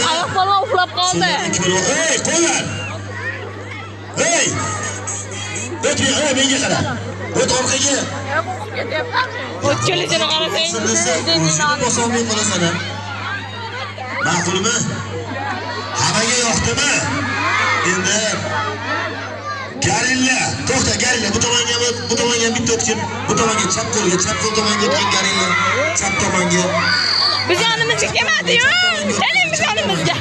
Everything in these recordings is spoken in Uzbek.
Ayak bola uflab qoldi. Hey, qo'ylar. Hey! O'tga, menga qara. O't orqaga. O't kelishini qarasangiz, Bosolmay qolasan. Ma'qulmi? Hammaga yoqdimi? Endi Garilla, to'xta Garilla, bu tomonga bitta o'tkin, bu tomonga chap qo'l tomonga o'tkin Garilla, chap tomonga. Biz yonimizga kelmadi-yu. Keling biz yonimizga.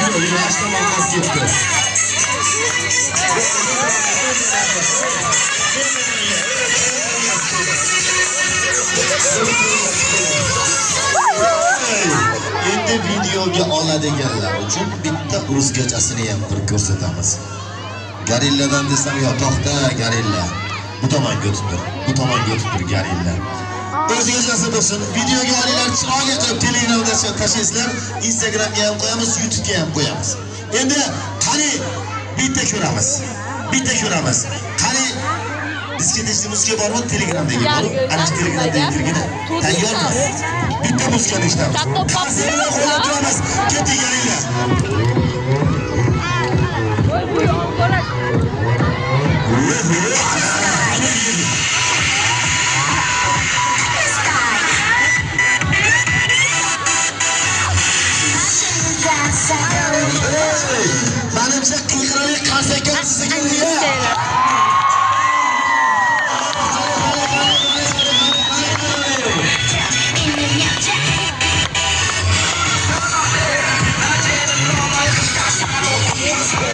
Yo'q, tomon qolib ketdi. Endi videoga oladiganlar uchun bitta o'zgachasini ham bir ko'rsatamiz. Garilladan desam yo, to'xta Garilla. Bu tomonga o'tib tur. Bu tomonga o'tib tur Garilla. O'zgachasi bo'lsin. Videoga olinglar, chiroyli qilib Telegramda tashlaysizlar, Instagramga ham qo'yamiz, YouTube'ga ham qo'yamiz. Endi qani bitta ko'ramiz. Qani bizga teshimizga bormi Telegramdagi bor. Ana shu Telegramdagi kirgina. Tayyormi? Bitta muskani ishlab. Qoldiramiz. Ketdik Garilla. Voy,